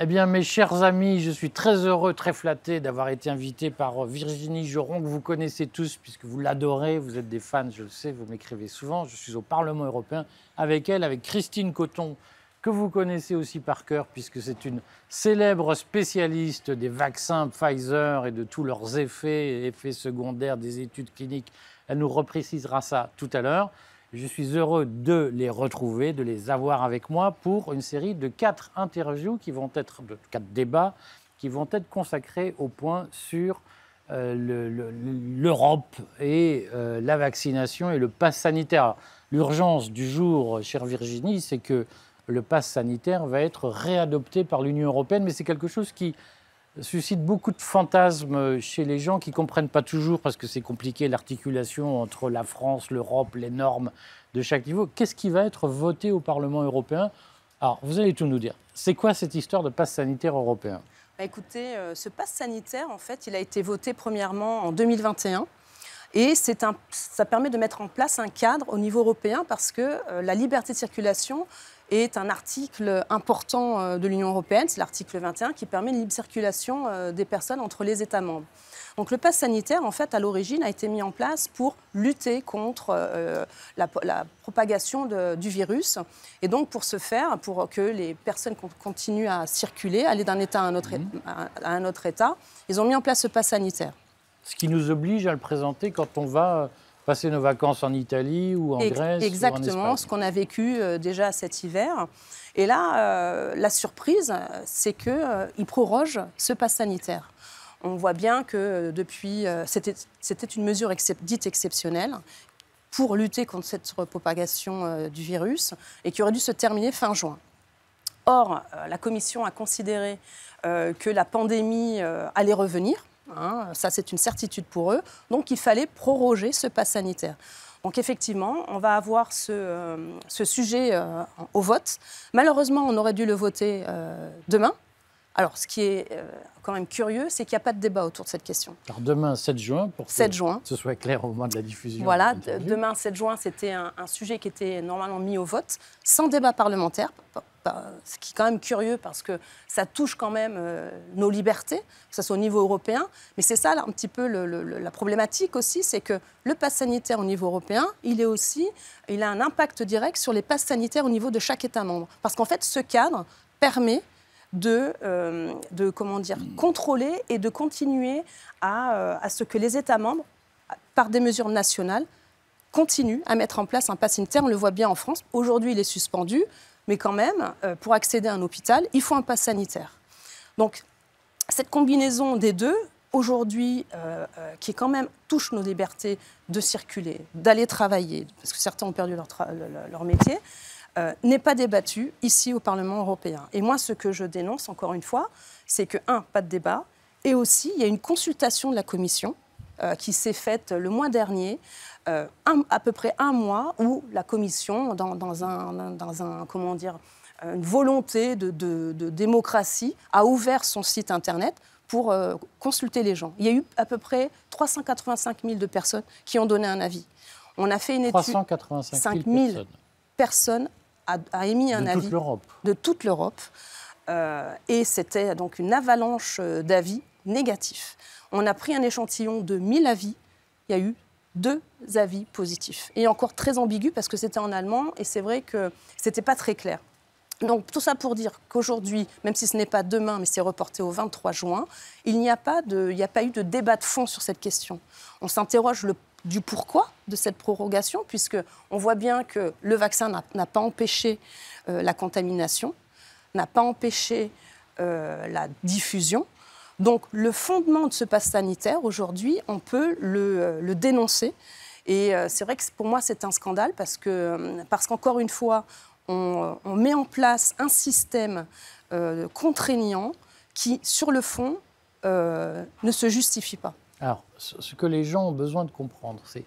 Eh bien, mes chers amis, je suis très heureux, très flatté d'avoir été invité par Virginie Joron, que vous connaissez tous, puisque vous l'adorez, vous êtes des fans, je le sais, vous m'écrivez souvent. Je suis au Parlement européen avec elle, avec Christine Coton, que vous connaissez aussi par cœur, puisque c'est une célèbre spécialiste des vaccins Pfizer et de tous leurs effets, effets secondaires des études cliniques. Elle nous reprécisera ça tout à l'heure. Je suis heureux de les retrouver, de les avoir avec moi pour une série de 4 interviews qui vont être, de 4 débats qui vont être consacrés au point sur l'Europe et la vaccination et le pass sanitaire. L'urgence du jour, chère Virginie, c'est que le pass sanitaire va être réadopté par l'Union européenne, mais c'est quelque chose qui suscite beaucoup de fantasmes chez les gens qui ne comprennent pas toujours, parce que c'est compliqué l'articulation entre la France, l'Europe, les normes de chaque niveau. Qu'est-ce qui va être voté au Parlement européen? Alors, vous allez tout nous dire. C'est quoi cette histoire de pass sanitaire européen? Écoutez, ce pass sanitaire, en fait, il a été voté premièrement en 2021. Et ça permet de mettre en place un cadre au niveau européen parce que la liberté de circulation est un article important de l'Union européenne, c'est l'article 21, qui permet une libre circulation des personnes entre les États membres. Donc le pass sanitaire, en fait, à l'origine, a été mis en place pour lutter contre la propagation du virus. Et donc, pour ce faire, pour que les personnes continuent à circuler, aller d'un État à un autre État, ils ont mis en place ce pass sanitaire. Ce qui nous oblige à le présenter quand on va passer nos vacances en Italie ou en Grèce. Exactement, ou en Espagne. Ce qu'on a vécu déjà cet hiver. Et là, la surprise, c'est qu'ils prorogent ce pass sanitaire. On voit bien que depuis, c'était une mesure dite exceptionnelle pour lutter contre cette propagation du virus et qui aurait dû se terminer fin juin. Or, la Commission a considéré que la pandémie allait revenir. Ça, c'est une certitude pour eux. Donc, il fallait proroger ce pass sanitaire. Donc, effectivement, on va avoir ce sujet au vote. Malheureusement, on aurait dû le voter demain. Alors, ce qui est quand même curieux, c'est qu'il n'y a pas de débat autour de cette question. Alors, demain, 7 juin, pour que ce soit clair au moment de la diffusion. Voilà, demain, 7 juin, c'était un sujet qui était normalement mis au vote, sans débat parlementaire. Ce qui est quand même curieux parce que ça touche quand même nos libertés, que ce soit au niveau européen. Mais c'est ça, là, un petit peu la problématique aussi, c'est que le pass sanitaire au niveau européen, il a un impact direct sur les passes sanitaires au niveau de chaque État membre. Parce qu'en fait, ce cadre permet de contrôler et de continuer à ce que les États membres, par des mesures nationales, continuent à mettre en place un pass sanitaire. On le voit bien en France. Aujourd'hui, il est suspendu. Mais quand même, pour accéder à un hôpital, il faut un pass sanitaire. Donc, cette combinaison des deux, aujourd'hui, qui quand même touche nos libertés de circuler, d'aller travailler, parce que certains ont perdu leur métier, n'est pas débattue ici au Parlement européen. Et moi, ce que je dénonce, encore une fois, c'est que, pas de débat, et aussi, il y a une consultation de la Commission qui s'est faite le mois dernier, à peu près un mois, où la Commission, dans une volonté de démocratie, a ouvert son site Internet pour consulter les gens. Il y a eu à peu près 385 000 de personnes qui ont donné un avis. On a fait une étude... 385 000 personnes a émis un avis. De toute l'Europe. Et c'était donc une avalanche d'avis négatifs. On a pris un échantillon de 1000 avis. Il y a eu 2 avis positifs. Et encore très ambigu parce que c'était en allemand et c'est vrai que ce n'était pas très clair. Donc tout ça pour dire qu'aujourd'hui, même si ce n'est pas demain, mais c'est reporté au 23 juin, il n'y a pas eu de débat de fond sur cette question. On s'interroge du pourquoi de cette prorogation, puisqu'on voit bien que le vaccin n'a pas empêché la contamination, n'a pas empêché la diffusion. Donc le fondement de ce pass sanitaire, aujourd'hui, on peut le dénoncer. Et c'est vrai que pour moi, c'est un scandale parce qu'encore une fois, on met en place un système contraignant qui, sur le fond, ne se justifie pas. Alors, ce que les gens ont besoin de comprendre, c'est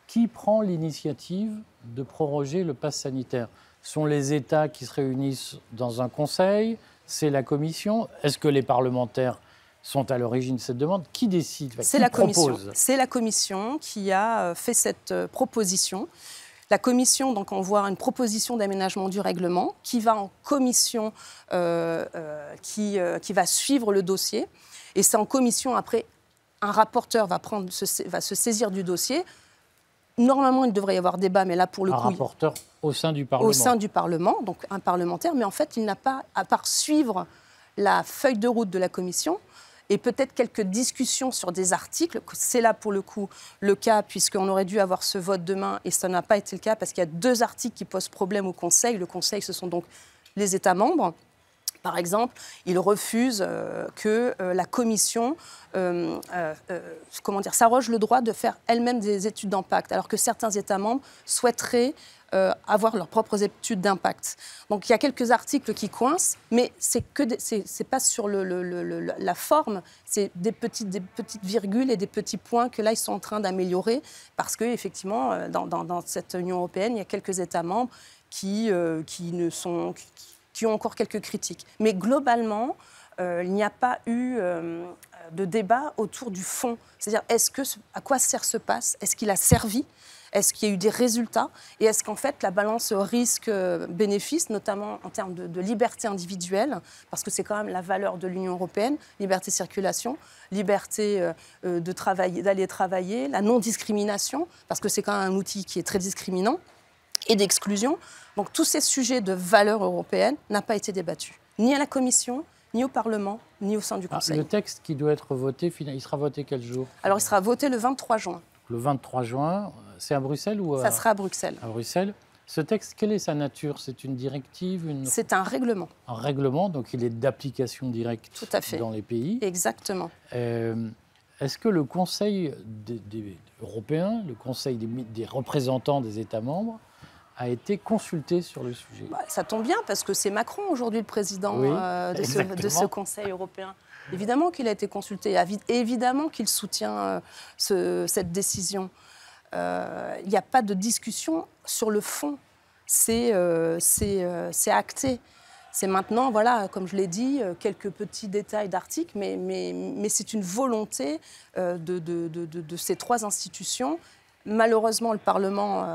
qui prend l'initiative de proroger le pass sanitaire? Ce sont les États qui se réunissent dans un conseil? C'est la Commission? Est-ce que les parlementaires sont à l'origine de cette demande? Qui décide? C'est la Commission. C'est la Commission qui a fait cette proposition. La Commission donc, envoie une proposition d'aménagement du règlement qui va en commission qui va suivre le dossier. Et c'est en commission, après, un rapporteur va se saisir du dossier. Normalement, il devrait y avoir débat, mais là, pour le coup... Un rapporteur au sein du Parlement. Au sein du Parlement, donc un parlementaire. Mais en fait, il n'a pas, à part suivre la feuille de route de la commission et peut-être quelques discussions sur des articles. C'est là, pour le coup, le cas, puisqu'on aurait dû avoir ce vote demain, et ça n'a pas été le cas, parce qu'il y a 2 articles qui posent problème au Conseil. Le Conseil, ce sont donc les États membres. Par exemple, il refuse que la Commission s'arroge le droit de faire elle-même des études d'impact, alors que certains États membres souhaiteraient avoir leurs propres études d'impact. Donc il y a quelques articles qui coincent, mais c'est pas sur la forme, c'est des petites virgules et des petits points que là ils sont en train d'améliorer, parce que effectivement dans cette Union européenne, il y a quelques États membres qui ont encore quelques critiques. Mais globalement, il n'y a pas eu de débat autour du fond. C'est-à-dire, à quoi sert ce pass? Est-ce qu'il a servi? Est-ce qu'il y a eu des résultats? Et est-ce qu'en fait, la balance risque-bénéfice, notamment en termes de liberté individuelle, parce que c'est quand même la valeur de l'Union européenne, liberté de circulation, liberté d'aller travailler, la non-discrimination, parce que c'est quand même un outil qui est très discriminant, et d'exclusion. Donc tous ces sujets de valeur européenne n'ont pas été débattus, ni à la Commission, ni au Parlement, ni au sein du Conseil. Le texte qui doit être voté, il sera voté quel jour? Alors il sera voté le 23 juin. Le 23 juin, c'est à Bruxelles ou Ça sera à Bruxelles. À Bruxelles. Ce texte, quelle est sa nature? C'est une directive? C'est un règlement. Un règlement, donc il est d'application directe. Tout à fait. Dans les pays. Exactement. Est-ce que le Conseil européen, le Conseil des représentants des États membres, a été consulté sur le sujet? Ça tombe bien, parce que c'est Macron aujourd'hui le président de ce Conseil européen. Évidemment qu'il a été consulté, évidemment qu'il soutient cette décision. Il n'y a pas de discussion sur le fond, c'est acté. C'est maintenant, voilà, comme je l'ai dit, quelques petits détails d'articles, mais c'est une volonté de ces 3 institutions. Malheureusement, le Parlement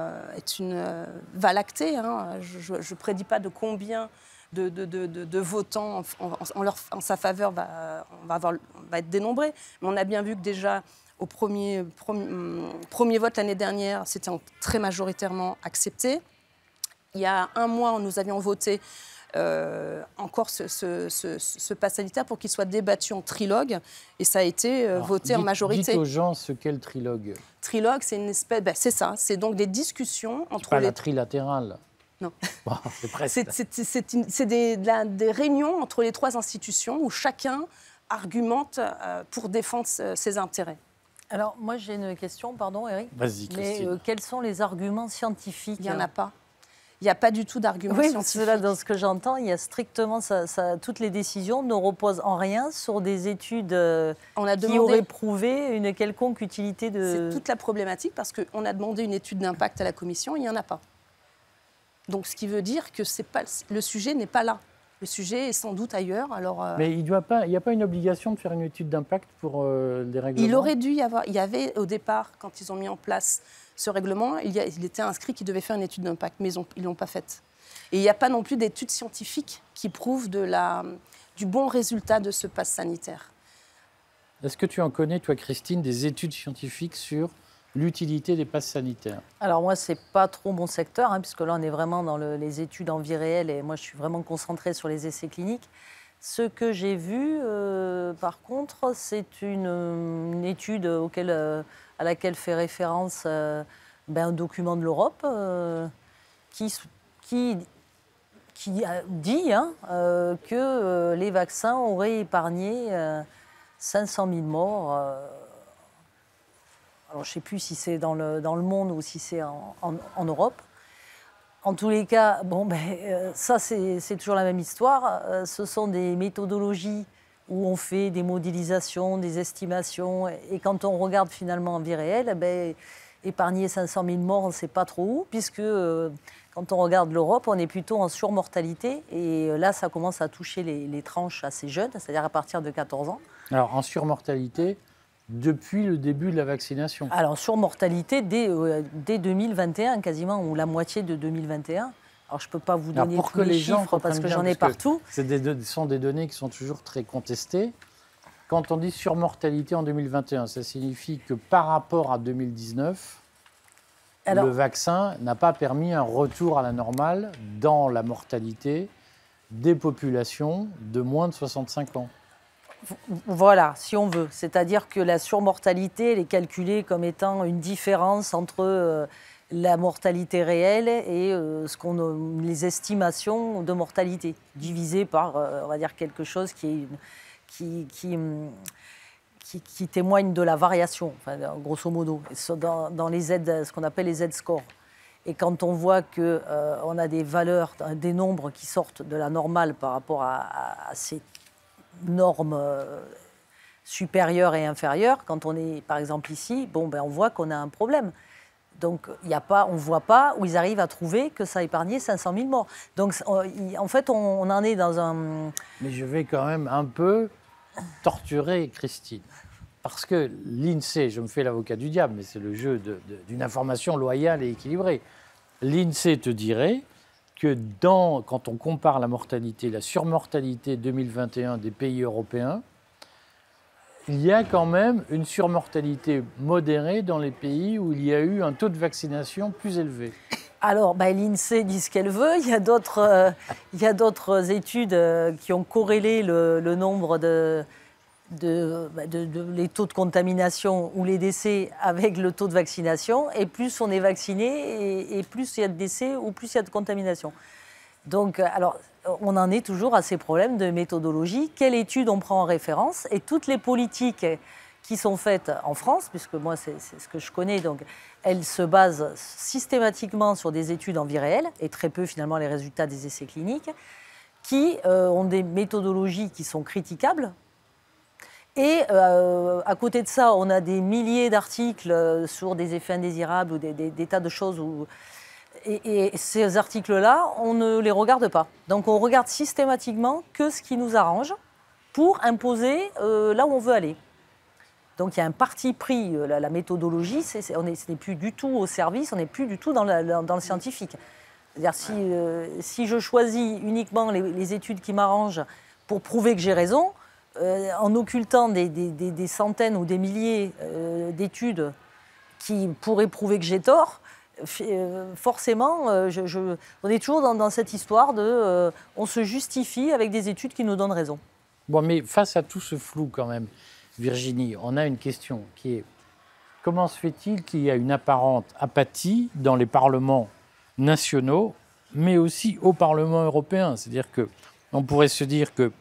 va l'acter. Je ne prédis pas de combien de votants en sa faveur va être dénombré. Mais on a bien vu que déjà, au premier vote l'année dernière, c'était très majoritairement accepté. Il y a 1 mois, nous avions voté encore ce pass sanitaire pour qu'il soit débattu en trilogue, et ça a été voté en majorité. Dites aux gens ce qu'est le trilogue. Trilogue, c'est une espèce... c'est ça, c'est donc des discussions entre pas la trilatérale. Non. Bon, c'est presque. C'est des réunions entre les 3 institutions où chacun argumente pour défendre ses intérêts. Alors, moi, j'ai une question, pardon, Eric. Vas-y, Christine. Mais quels sont les arguments scientifiques? Il n'y en a pas. Il n'y a pas du tout d'arguments scientifiques. Là, dans ce que j'entends, il y a strictement toutes les décisions ne reposent en rien sur des études qui auraient prouvé une quelconque utilité de... C'est toute la problématique, parce qu'on a demandé une étude d'impact à la Commission, il n'y en a pas. Donc, ce qui veut dire que le sujet n'est pas là. Le sujet est sans doute ailleurs. Alors, Mais il n'y a pas une obligation de faire une étude d'impact pour des règlements? Il aurait dû y avoir. Il y avait au départ, quand ils ont mis en place ce règlement, il était inscrit qu'ils devaient faire une étude d'impact, mais ils ne l'ont pas faite. Et il n'y a pas non plus d'études scientifiques qui prouvent du bon résultat de ce pass sanitaire. Est-ce que tu en connais, toi, Christine, des études scientifiques sur l'utilité des passes sanitaires? Alors moi, c'est pas trop mon secteur, puisque là, on est vraiment dans les études en vie réelle, et moi, je suis vraiment concentrée sur les essais cliniques. Ce que j'ai vu, par contre, c'est une étude à laquelle fait référence un document de l'Europe qui dit que les vaccins auraient épargné 500 000 morts. Alors, je ne sais plus si c'est dans le monde ou si c'est en Europe. En tous les cas, ça, c'est toujours la même histoire. Ce sont des méthodologies où on fait des modélisations, des estimations. Et quand on regarde finalement en vie réelle, épargner 500 000 morts, on ne sait pas trop où, puisque quand on regarde l'Europe, on est plutôt en surmortalité. Et là, ça commence à toucher les tranches assez jeunes, c'est-à-dire à partir de 14 ans. Alors, en surmortalité depuis le début de la vaccination? Alors, surmortalité dès 2021, quasiment, ou la moitié de 2021. Alors, je ne peux pas vous donner tous les chiffres parce que j'en ai partout. Ce sont des données qui sont toujours très contestées. Quand on dit surmortalité en 2021, ça signifie que par rapport à 2019, le vaccin n'a pas permis un retour à la normale dans la mortalité des populations de moins de 65 ans. Voilà, si on veut. C'est-à-dire que la surmortalité, elle est calculée comme étant une différence entre la mortalité réelle et les estimations de mortalité, divisées par, on va dire, quelque chose qui témoigne de la variation, enfin, grosso modo, dans les Z, ce qu'on appelle les Z-scores. Et quand on voit qu'on a des valeurs, des nombres qui sortent de la normale par rapport à ces normes supérieures et inférieures, quand on est par exemple ici, on voit qu'on a un problème. Donc on ne voit pas où ils arrivent à trouver que ça a épargné 500 000 morts. Donc en fait, on en est dans un... Mais je vais quand même un peu torturer Christine. Parce que l'INSEE, je me fais l'avocat du diable, mais c'est le jeu d'une information loyale et équilibrée. L'INSEE te dirait que quand on compare la mortalité, la surmortalité 2021 des pays européens, il y a quand même une surmortalité modérée dans les pays où il y a eu un taux de vaccination plus élevé. Alors, l'INSEE dit ce qu'elle veut. Il y a d'autres études qui ont corrélé le nombre les taux de contamination ou les décès avec le taux de vaccination. Et plus on est vacciné, et plus il y a de décès ou plus il y a de contamination. Donc, alors, on en est toujours à ces problèmes de méthodologie. Quelle étude on prend en référence? Et toutes les politiques qui sont faites en France, puisque moi, c'est ce que je connais, donc elles se basent systématiquement sur des études en vie réelle, et très peu, finalement, les résultats des essais cliniques, qui ont des méthodologies qui sont critiquables. Et à côté de ça, on a des milliers d'articles sur des effets indésirables ou des tas de choses. Et ces articles-là, on ne les regarde pas. Donc on regarde systématiquement que ce qui nous arrange pour imposer là où on veut aller. Donc il y a un parti pris, la méthodologie, ce n'est plus du tout au service, on n'est plus du tout dans le scientifique. C'est-à-dire si je choisis uniquement les études qui m'arrangent pour prouver que j'ai raison, en occultant des centaines ou des milliers d'études qui pourraient prouver que j'ai tort, forcément, on est toujours dans cette histoire on se justifie avec des études qui nous donnent raison. Bon, mais face à tout ce flou quand même, Virginie, on a une question qui est comment se fait-il qu'il y a une apparente apathie dans les parlements nationaux, mais aussi au Parlement européen? C'est-à-dire qu'on pourrait se dire que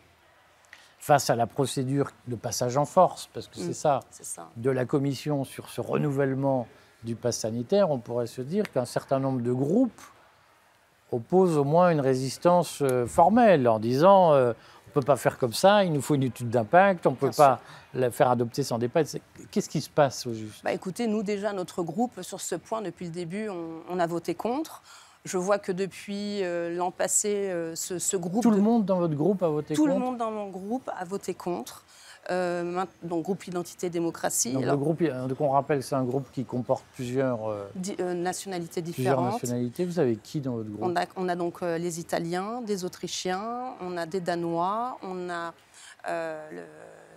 face à la procédure de passage en force, parce que c'est ça, de la Commission sur ce renouvellement du pass sanitaire, on pourrait se dire qu'un certain nombre de groupes opposent au moins une résistance formelle en disant on ne peut pas faire comme ça, il nous faut une étude d'impact, on ne peut pas la faire adopter sans débat. Qu'est-ce qui se passe au juste? Écoutez, nous déjà, notre groupe, sur ce point, depuis le début, on a voté contre. Je vois que depuis l'an passé, ce groupe... Tout le monde dans votre groupe a voté contre? Tout le monde dans mon groupe a voté contre. Donc, groupe Identité Démocratie. Donc, le groupe, on rappelle, c'est un groupe qui comporte plusieurs nationalités différentes. Plusieurs nationalités. Vous avez qui dans votre groupe? On a donc les Italiens, des Autrichiens, on a des Danois, on a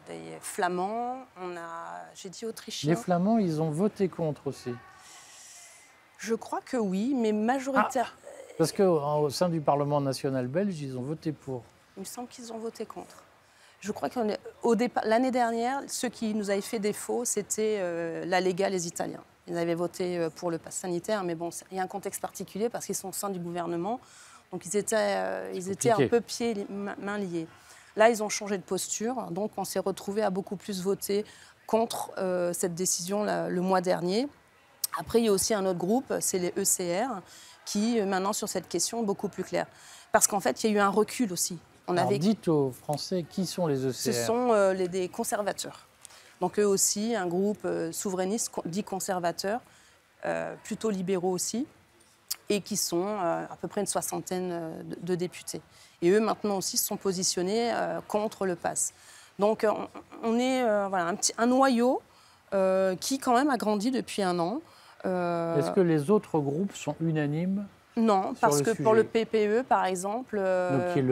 des Flamands, j'ai dit Autrichiens. Les Flamands, ils ont voté contre aussi? Je crois que oui, mais majoritaire. Parce qu'au sein du Parlement national belge, ils ont voté pour. Il me semble qu'ils ont voté contre. Je crois qu'au départ, l'année dernière, ceux qui nous avaient fait défaut, c'était la Lega, les Italiens. Ils avaient voté pour le pass sanitaire, mais bon, il y a un contexte particulier parce qu'ils sont au sein du gouvernement. Donc ils étaient un peu mains liés. Là, ils ont changé de posture. Donc on s'est retrouvés à beaucoup plus voter contre cette décision le mois dernier. Après, il y a aussi un autre groupe, c'est les ECR, qui, maintenant, sur cette question, est beaucoup plus clair. Parce qu'en fait, il y a eu un recul aussi. Dites aux Français, qui sont les ECR? Ce sont des conservateurs. Donc, eux aussi, un groupe souverainiste, dit conservateur, plutôt libéraux aussi, et qui sont à peu près une soixantaine de députés. Et eux, maintenant aussi, se sont positionnés contre le pass. Donc, on est un noyau qui, quand même, a grandi depuis un an. Est-ce que les autres groupes sont unanimes Non, parce que pour le PPE, par exemple... Donc, qui est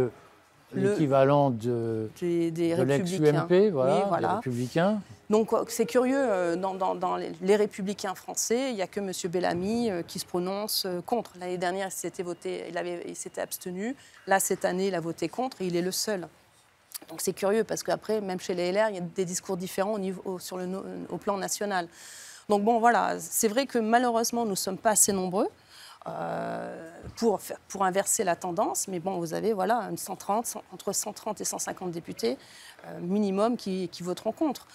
l'équivalent de l'ex-UMP, voilà, des Républicains. Donc c'est curieux, dans les Républicains français, il n'y a que M. Bellamy qui se prononce contre. L'année dernière, il s'était abstenu. Là, cette année, il a voté contre et il est le seul. Donc c'est curieux parce qu'après, même chez les LR, il y a des discours différents au plan national. Donc bon, voilà, c'est vrai que malheureusement, nous ne sommes pas assez nombreux pour inverser la tendance. Mais bon, vous avez voilà, entre 130 et 150 députés minimum qui voteront contre.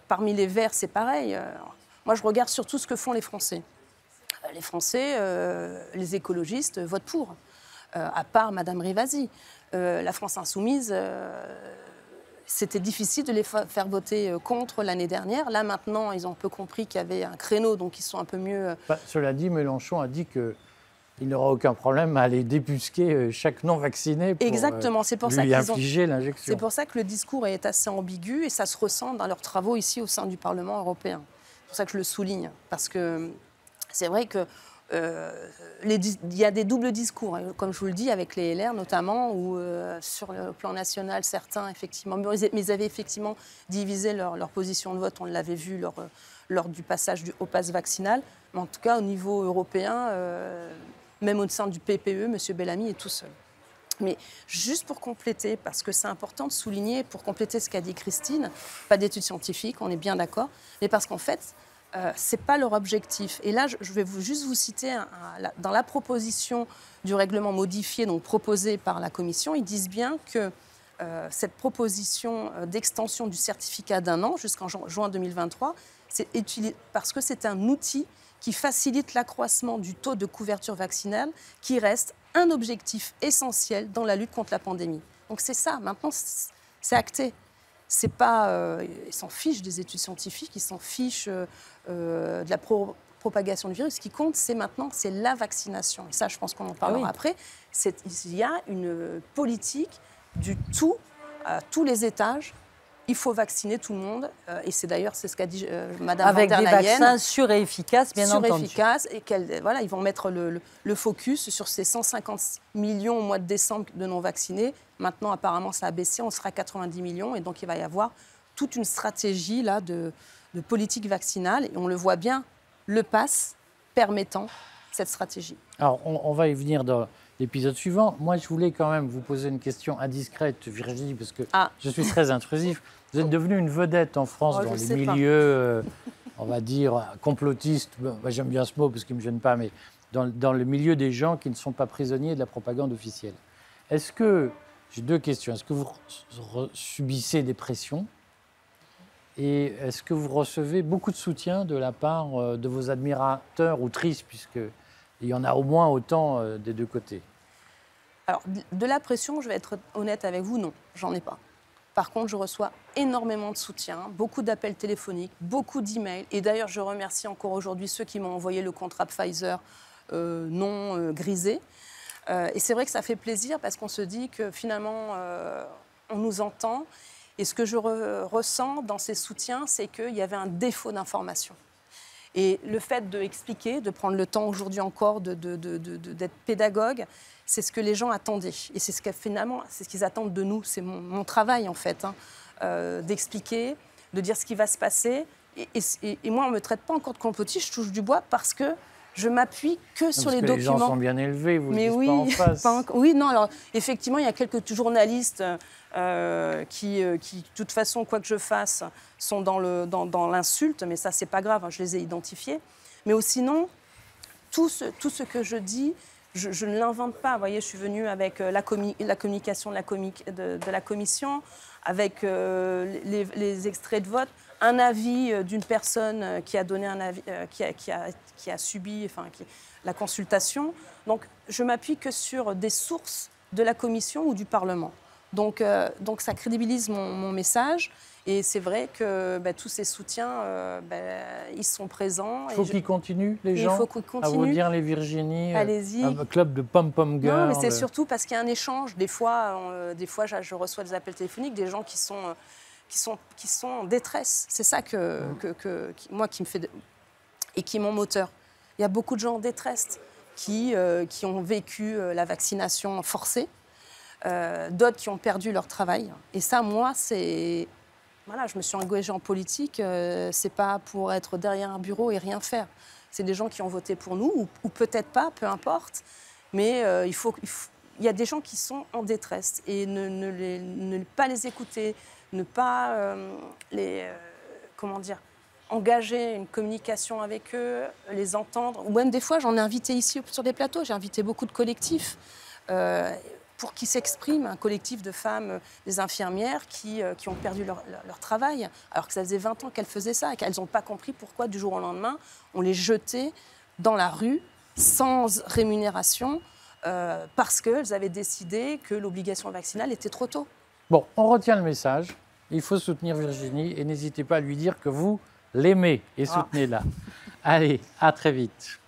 Parmi les Verts, c'est pareil. Moi, je regarde surtout ce que font les Français. Les Français, les écologistes votent pour, à part Mme Rivasi. La France insoumise, c'était difficile de les faire voter contre l'année dernière. Là, maintenant, ils ont un peu compris qu'il y avait un créneau, donc ils sont un peu mieux... Cela dit, Mélenchon a dit qu'il n'aura aucun problème à aller débusquer chaque non-vacciné pour Exactement, c'est pour lui infliger l'injection. C'est pour ça que le discours est assez ambigu et ça se ressent dans leurs travaux ici au sein du Parlement européen. C'est pour ça que je le souligne, parce que c'est vrai que il y a des doubles discours, hein, comme je vous le dis, avec les LR notamment, où sur le plan national, certains, effectivement, mais ils avaient effectivement divisé leur position de vote, on l'avait vu lors du passage au pass vaccinal, mais en tout cas au niveau européen, même au sein du PPE, M. Bellamy est tout seul. Mais juste pour compléter, parce que c'est important de souligner, pour compléter ce qu'a dit Christine, pas d'études scientifiques, on est bien d'accord, mais parce qu'en fait, ce n'est pas leur objectif. Et là, je vais juste vous citer, dans la proposition du règlement modifié, donc proposée par la Commission, ils disent bien que cette proposition d'extension du certificat d'1 an jusqu'en juin 2023, c'est parce que c'est un outil qui facilite l'accroissement du taux de couverture vaccinale, qui reste un objectif essentiel dans la lutte contre la pandémie. Donc c'est ça, maintenant c'est acté. C'est pas, ils s'en fichent des études scientifiques, ils s'en fichent de la propagation du virus. Ce qui compte, c'est la vaccination. Et ça, je pense qu'on en parlera après. Il y a une politique du tout, à tous les étages. Il faut vacciner tout le monde. Et c'est d'ailleurs ce qu'a dit Mme von der Leyen. Avec des vaccins sûrs et efficaces, bien entendu. Sûrs et efficaces. Et ils vont mettre le focus sur ces 150 millions au mois de décembre de non-vaccinés. Maintenant, apparemment, ça a baissé. On sera à 90 millions. Et donc, il va y avoir toute une stratégie là, de politique vaccinale. Et on le voit bien, le pass permettant cette stratégie. Alors, on va y venir dans l'épisode suivant. Moi, je voulais quand même vous poser une question indiscrète, Virginie, parce que je suis très intrusif. Vous êtes devenue une vedette en France dans les milieux, on va dire, complotistes. Moi, j'aime bien ce mot parce qu'il ne me gêne pas, mais dans le milieu des gens qui ne sont pas prisonniers de la propagande officielle. Est-ce que, j'ai deux questions, est-ce que vous subissez des pressions? Et est-ce que vous recevez beaucoup de soutien de la part de vos admirateurs ou tristes, puisqu'il y en a au moins autant des deux côtés? Alors, de la pression, je vais être honnête avec vous, non, j'en ai pas. Par contre, je reçois énormément de soutien, beaucoup d'appels téléphoniques, beaucoup d'emails. Et d'ailleurs, je remercie encore aujourd'hui ceux qui m'ont envoyé le contrat Pfizer non grisé. Et c'est vrai que ça fait plaisir parce qu'on se dit que finalement, on nous entend. Et ce que je ressens dans ces soutiens, c'est qu'il y avait un défaut d'information. Et le fait d'expliquer, de prendre le temps aujourd'hui encore d'être pédagogue, c'est ce que les gens attendaient. Et c'est ce qu'ils attendent de nous. C'est mon travail, en fait, d'expliquer, de dire ce qui va se passer. Et moi, on ne me traite pas encore de complotiste, je touche du bois parce que je m'appuie que sur les documents. Les gens sont bien élevés, vous ne dites pas en face. Oui, non, alors effectivement, il y a quelques journalistes qui, de toute façon, quoi que je fasse, sont dans l'insulte, mais ça, c'est pas grave, je les ai identifiés. Mais sinon, tout ce que je dis, je ne l'invente pas. Vous voyez, je suis venue avec la communication de la commission, avec les extraits de vote, un avis d'une personne qui a donné un avis, qui a subi la consultation. Donc, je m'appuie que sur des sources de la commission ou du Parlement. Donc ça crédibilise mon message. Et c'est vrai que tous ces soutiens, ils sont présents. Il faut qu'ils continuent, les gens, à vous dire, les Virginie, allez-y. Un club de pom-pom girl. Non, mais c'est surtout parce qu'il y a un échange. Des fois, je reçois des appels téléphoniques, des gens qui sont en détresse. C'est ça moi qui me fait... Et qui est mon moteur. Il y a beaucoup de gens en détresse qui ont vécu la vaccination forcée, d'autres qui ont perdu leur travail. Et ça, moi, c'est... Voilà, je me suis engagée en politique, c'est pas pour être derrière un bureau et rien faire. C'est des gens qui ont voté pour nous, ou peut-être pas, peu importe. Mais il y a des gens qui sont en détresse. Et ne pas les écouter, ne pas engager une communication avec eux, les entendre. Ou même des fois, j'en ai invité ici sur des plateaux, j'ai invité beaucoup de collectifs pour qu'ils s'expriment, un collectif de femmes, des infirmières qui ont perdu leur travail, alors que ça faisait 20 ans qu'elles faisaient ça, et qu'elles n'ont pas compris pourquoi du jour au lendemain, on les jetait dans la rue sans rémunération, parce qu'elles avaient décidé que l'obligation vaccinale était trop tôt. Bon, on retient le message. Il faut soutenir Virginie et n'hésitez pas à lui dire que vous l'aimez et soutenez-la. Allez, à très vite.